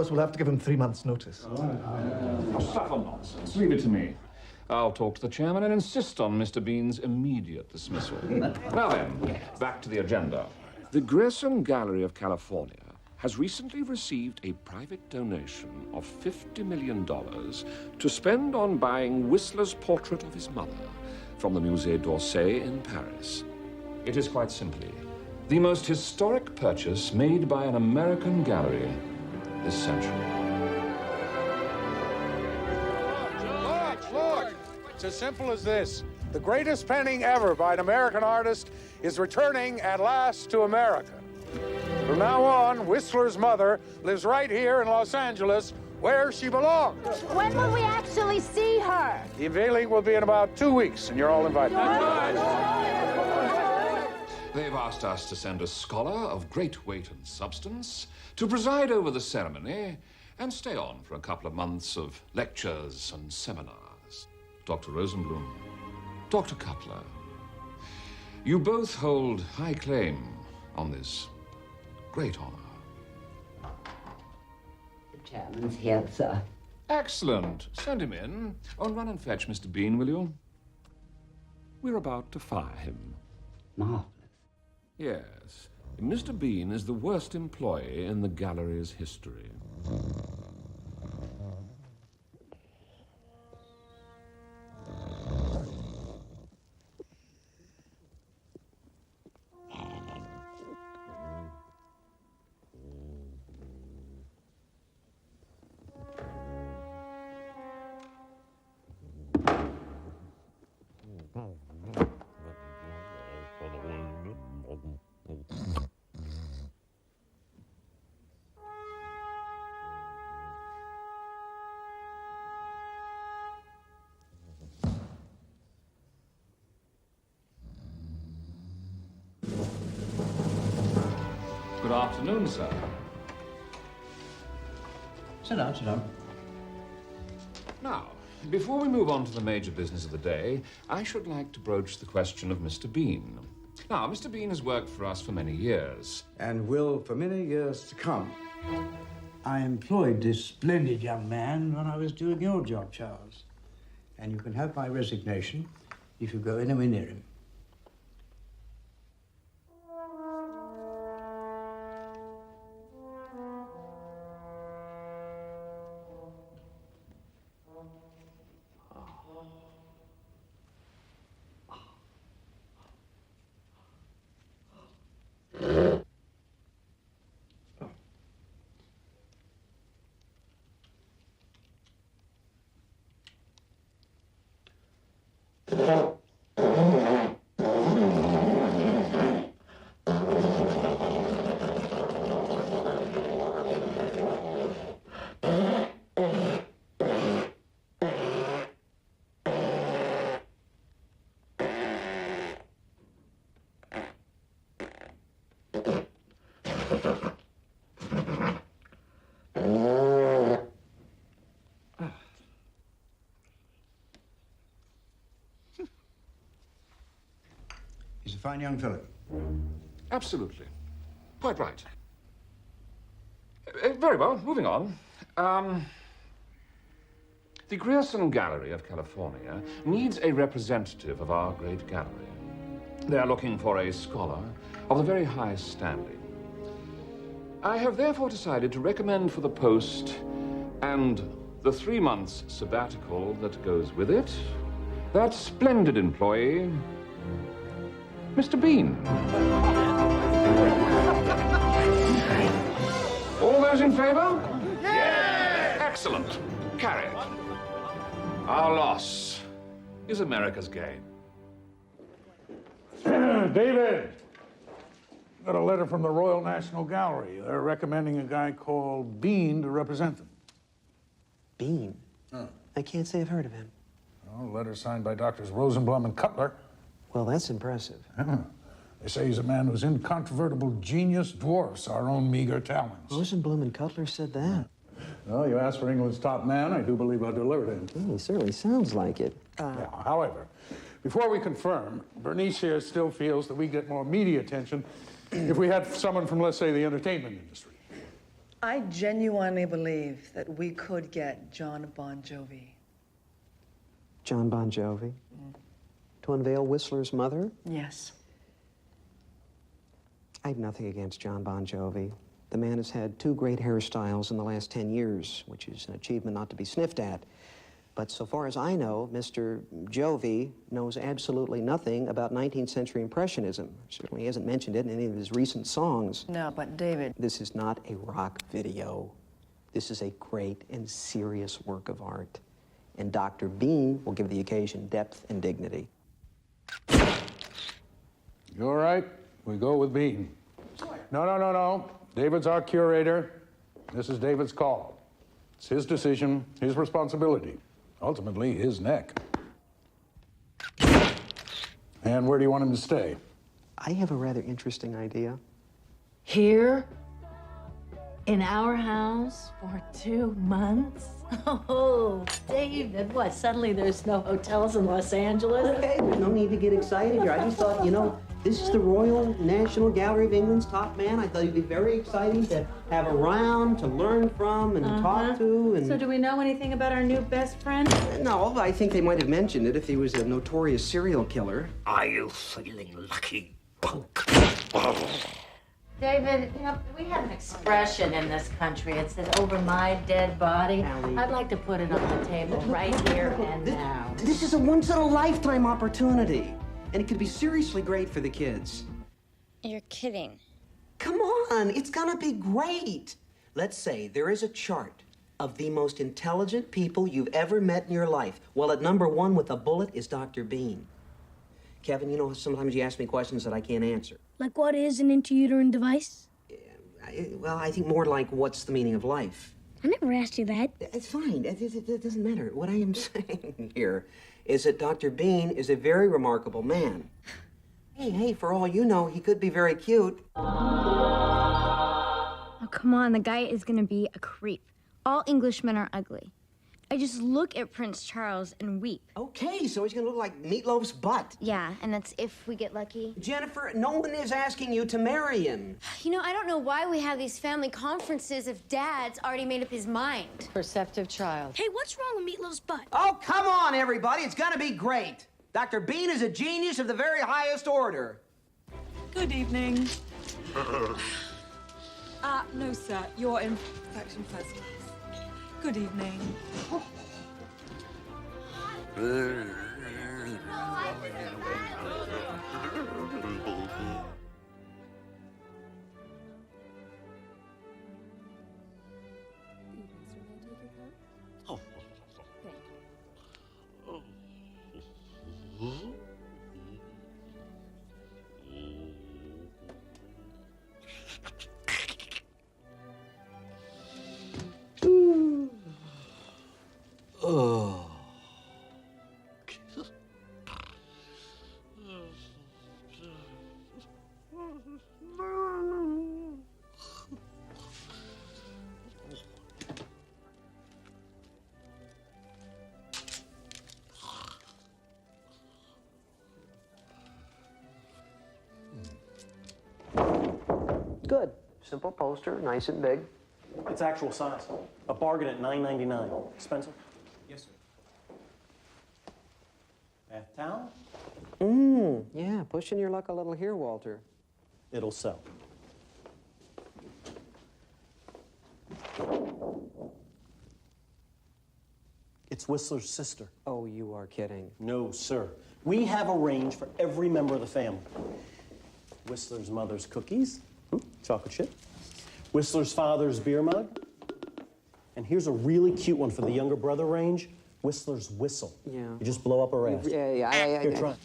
course, we'll have to give him 3 months' notice. Stuff and nonsense. Leave it to me. I'll talk to the chairman and insist on Mr. Bean's immediate dismissal. Now then, back to the agenda. The Grierson Gallery of California has recently received a private donation of $50 million to spend on buying Whistler's portrait of his mother from the Musée d'Orsay in Paris. It is quite simply the most historic purchase made by an American gallery this century. Look! It's as simple as this. The greatest painting ever by an American artist is returning at last to America. From now on, Whistler's mother lives right here in Los Angeles, where she belongs. When will we actually see her? The unveiling will be in about 2 weeks, and you're all invited. They've asked us to send a scholar of great weight and substance to preside over the ceremony and stay on for a couple of months of lectures and seminars. Dr. Rosenblum, Dr. Cutler, you both hold high claim on this great honor. The chairman's here, sir. Excellent. Send him in. Oh, run and fetch Mr. Bean, will you? We're about to fire him. Marvelous. Yes. Mr. Bean is the worst employee in the gallery's history. Good afternoon, sir. Sit down, sit down. Now, before we move on to the major business of the day, I should like to broach the question of Mr. Bean. Now, Mr. Bean has worked for us for many years. And will for many years to come. I employed this splendid young man when I was doing your job, Charles. And you can have my resignation if you go anywhere near him. He's a fine young fellow. Absolutely. Quite right. Very well, moving on. The Grierson Gallery of California needs a representative of our great gallery. They're looking for a scholar of the very highest standing. I have therefore decided to recommend for the post and the 3 months sabbatical that goes with it, that splendid employee, Mr. Bean. All those in favor? Yes! Excellent. Carried. Our loss is America's gain. David, got a letter from the Royal National Gallery. They're recommending a guy called Bean to represent them. Bean? Oh. I can't say I've heard of him. Oh, letter signed by Doctors Rosenblum and Cutler. Well, that's impressive. They say he's a man whose incontrovertible genius dwarfs our own meager talents. Rosenblum and Cutler said that. Well, you asked for England's top man. I do believe I delivered him. Well, he certainly sounds like it. Yeah, however, before we confirm, Bernice here still feels that we get more media attention if we had someone from, let's say, the entertainment industry. I genuinely believe that we could get John Bon Jovi. John Bon Jovi? To unveil Whistler's mother? Yes. I have nothing against John Bon Jovi. The man has had 2 great hairstyles in the last 10 years, which is an achievement not to be sniffed at. But so far as I know, Mr. Jovi knows absolutely nothing about 19th century Impressionism. Certainly he hasn't mentioned it in any of his recent songs. No, but David... This is not a rock video. This is a great and serious work of art. And Dr. Bean will give the occasion depth and dignity. You all right? We go with Bean. No. David's our curator. This is David's call. It's his decision, his responsibility. Ultimately, his neck. And where do you want him to stay? I have a rather interesting idea. Here? In our house? For 2 months? Oh, David, what? Suddenly there's no hotels in Los Angeles? Okay, there's no need to get excited here. I just thought, you know, this is the Royal National Gallery of England's top man. I thought it'd be very exciting to have around, to learn from, and talk to, and... So do we know anything about our new best friend? No, I think they might have mentioned it if he was a notorious serial killer. Are you feeling lucky, punk? David, you know, we have an expression in this country. It says, over my dead body. Allie. I'd like to put it on the table right here and now. This is a once-in-a-lifetime opportunity, and it could be seriously great for the kids. You're kidding. Come on, it's gonna be great. Let's say there is a chart of the most intelligent people you've ever met in your life. Well, at number 1 with a bullet is Dr. Bean. Kevin, you know, sometimes you ask me questions that I can't answer. Like what is an intrauterine device? Well, I think more like, what's the meaning of life? I never asked you that. It's fine. It doesn't matter. What I am saying here is that Dr. Bean is a very remarkable man. Hey, for all you know, he could be very cute. Oh, come on. The guy is gonna be a creep. All Englishmen are ugly. I just look at Prince Charles and weep. Okay, so he's gonna look like Meatloaf's butt. Yeah, and that's if we get lucky. Jennifer, no one is asking you to marry him. You know, I don't know why we have these family conferences if Dad's already made up his mind. Perceptive child. Hey, what's wrong with Meatloaf's butt? Oh, come on, everybody. It's gonna be great. Dr. Bean is a genius of the very highest order. Good evening. No, sir. You're in section first class. Good evening. Oh. Good. Simple poster, nice and big. It's actual size. A bargain at $9.99. Spencer? Yes, sir. Bath towel? Yeah, pushing your luck a little here, Walter. It'll sell. It's Whistler's sister. Oh, you are kidding. No, sir. We have a range for every member of the family. Whistler's mother's cookies, chocolate chip. Whistler's father's beer mug. And here's a really cute one for the younger brother range, Whistler's whistle. Yeah. You just blow up a rasp. Yeah. Here, try.